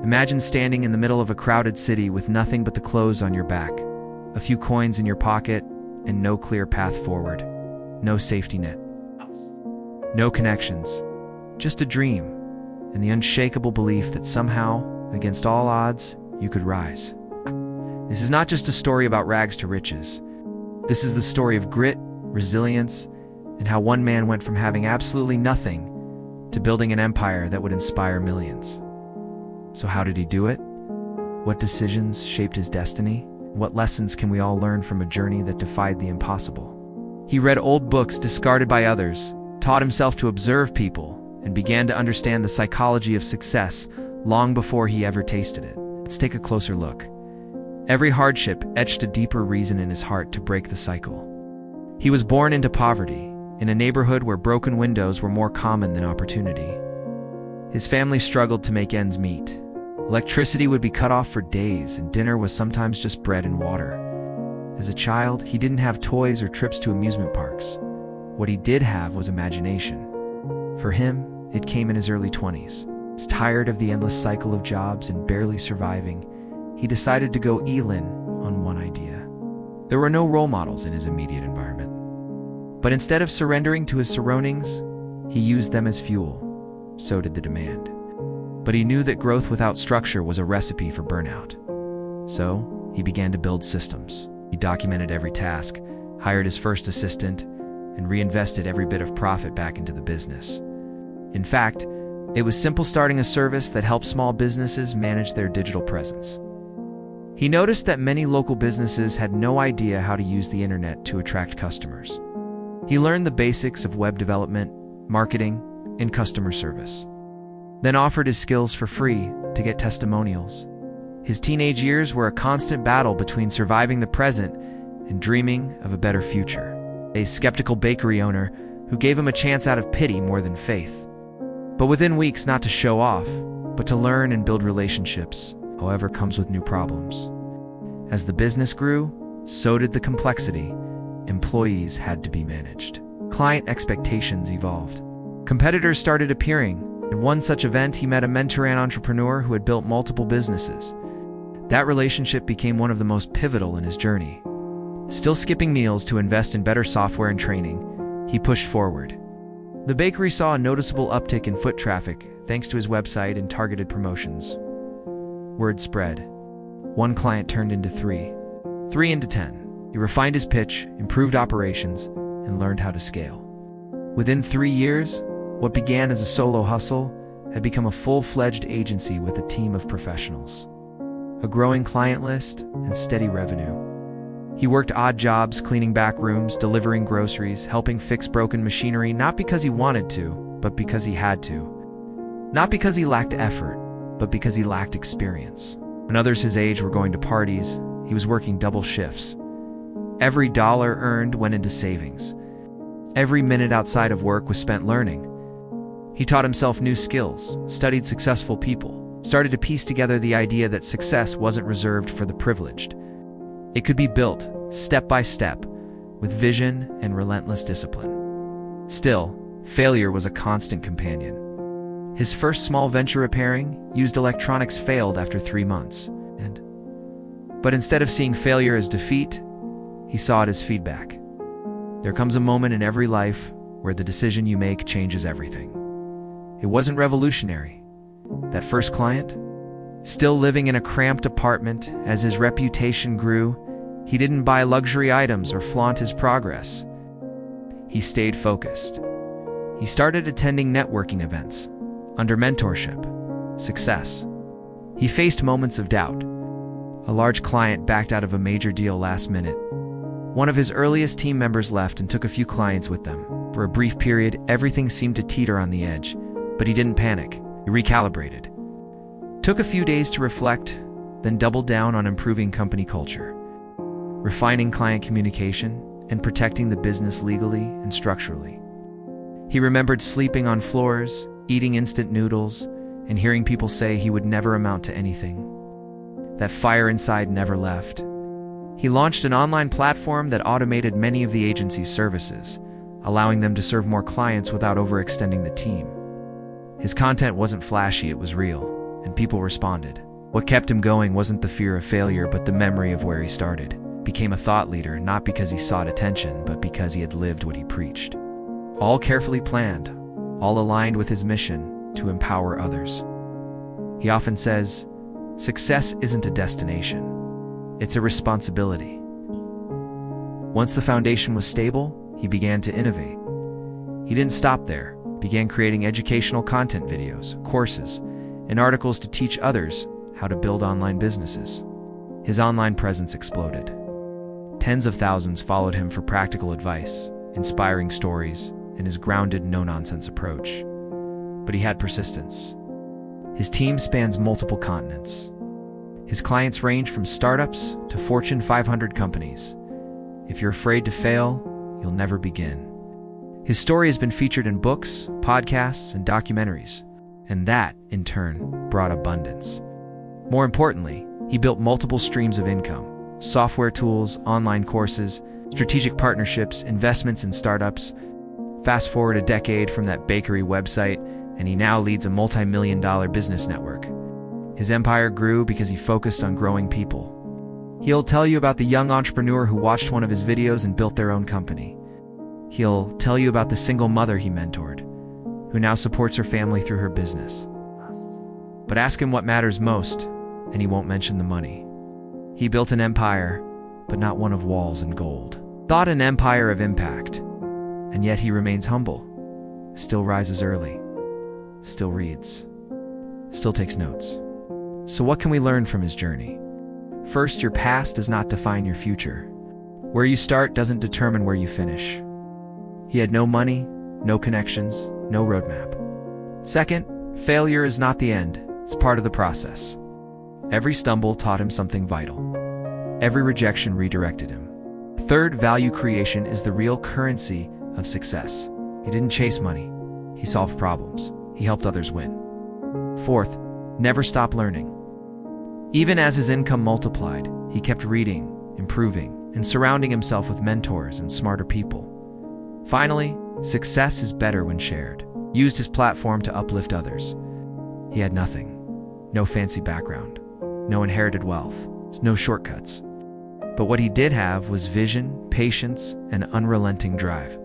Imagine standing in the middle of a crowded city with nothing but the clothes on your back, a few coins in your pocket, and no clear path forward. No safety net. No connections. Just a dream, and the unshakable belief that somehow, against all odds, you could rise. This is not just a story about rags to riches. This is the story of grit, resilience, and how one man went from having absolutely nothing to building an empire that would inspire millions. So how did he do it? What decisions shaped his destiny? What lessons can we all learn from a journey that defied the impossible? He read old books discarded by others, taught himself to observe people, and began to understand the psychology of success long before he ever tasted it. Let's take a closer look. Every hardship etched a deeper reason in his heart to break the cycle. He was born into poverty, in a neighborhood where broken windows were more common than opportunity. His family struggled to make ends meet. Electricity would be cut off for days, and dinner was sometimes just bread and water. As a child, he didn't have toys or trips to amusement parks. What he did have was imagination. For him, it came in his early 20s. He's tired of the endless cycle of jobs and barely surviving. He decided to go all in on one idea. There were no role models in his immediate environment. But instead of surrendering to his surroundings, he used them as fuel. So did the demand. But he knew that growth without structure was a recipe for burnout. So he began to build systems. He documented every task, hired his first assistant, and reinvested every bit of profit back into the business. In fact, it was simple starting a service that helped small businesses manage their digital presence. He noticed that many local businesses had no idea how to use the internet to attract customers. He learned the basics of web development, marketing, and customer service, then offered his skills for free to get testimonials. His teenage years were a constant battle between surviving the present and dreaming of a better future. A skeptical bakery owner who gave him a chance out of pity more than faith. But within weeks, not to show off, but to learn and build relationships, however, comes with new problems. As the business grew, so did the complexity. Employees had to be managed. Client expectations evolved. Competitors started appearing. At one such event, he met a mentor and entrepreneur who had built multiple businesses. That relationship became one of the most pivotal in his journey. Still skipping meals to invest in better software and training, he pushed forward. The bakery saw a noticeable uptick in foot traffic thanks to his website and targeted promotions. Word spread. One client turned into three into 10. He refined his pitch, improved operations, and learned how to scale. Within 3 years, what began as a solo hustle had become a full-fledged agency with a team of professionals, a growing client list, and steady revenue. He worked odd jobs, cleaning back rooms, delivering groceries, helping fix broken machinery, not because he wanted to, but because he had to. Not because he lacked effort, but because he lacked experience. When others his age were going to parties, he was working double shifts. Every dollar earned went into savings. Every minute outside of work was spent learning. He taught himself new skills, studied successful people, started to piece together the idea that success wasn't reserved for the privileged. It could be built, step by step, with vision and relentless discipline. Still, failure was a constant companion. His first small venture repairing used electronics failed after 3 months. But instead of seeing failure as defeat, he saw it as feedback. There comes a moment in every life where the decision you make changes everything. It wasn't revolutionary. That first client, still living in a cramped apartment as his reputation grew, he didn't buy luxury items or flaunt his progress. He stayed focused. He started attending networking events, under mentorship, success. He faced moments of doubt. A large client backed out of a major deal last minute. One of his earliest team members left and took a few clients with them. For a brief period, everything seemed to teeter on the edge, but he didn't panic. He recalibrated. Took a few days to reflect, then doubled down on improving company culture, refining client communication, and protecting the business legally and structurally. He remembered sleeping on floors, eating instant noodles, and hearing people say he would never amount to anything. That fire inside never left. He launched an online platform that automated many of the agency's services, allowing them to serve more clients without overextending the team. His content wasn't flashy, it was real. and people responded. What kept him going wasn't the fear of failure, but the memory of where he started. Became a thought leader, not because he sought attention, but because he had lived what he preached. All carefully planned, all aligned with his mission to empower others. He often says, success isn't a destination, it's a responsibility. Once the foundation was stable, he began to innovate. He didn't stop there, began creating educational content videos, courses, and articles to teach others how to build online businesses. His online presence exploded. Tens of thousands followed him for practical advice, inspiring stories, and his grounded, no-nonsense approach. But he had persistence. His team spans multiple continents. His clients range from startups to Fortune 500 companies. If you're afraid to fail, you'll never begin. His story has been featured in books, podcasts, and documentaries, and that, in turn, brought abundance. More importantly, he built multiple streams of income: software tools, online courses, strategic partnerships, investments in startups. Fast forward a decade from that bakery website, and he now leads a multi-million-dollar business network. His empire grew because he focused on growing people. He'll tell you about the young entrepreneur who watched one of his videos and built their own company. He'll tell you about the single mother he mentored, who now supports her family through her business. But ask him what matters most, and he won't mention the money. He built an empire, but not one of walls and gold. Thought an empire of impact, and yet he remains humble, still rises early, still reads, still takes notes. So what can we learn from his journey? First, your past does not define your future. Where you start doesn't determine where you finish. He had no money, no connections, no roadmap. Second, failure is not the end, it's part of the process. Every stumble taught him something vital. Every rejection redirected him. Third, value creation is the real currency of success. He didn't chase money. He solved problems. He helped others win. Fourth, never stop learning. Even as his income multiplied, he kept reading, improving, and surrounding himself with mentors and smarter people. Finally, success is better when shared. Used his platform to uplift others. He had nothing. No fancy background. No inherited wealth. No shortcuts. But what he did have was vision, patience, and unrelenting drive.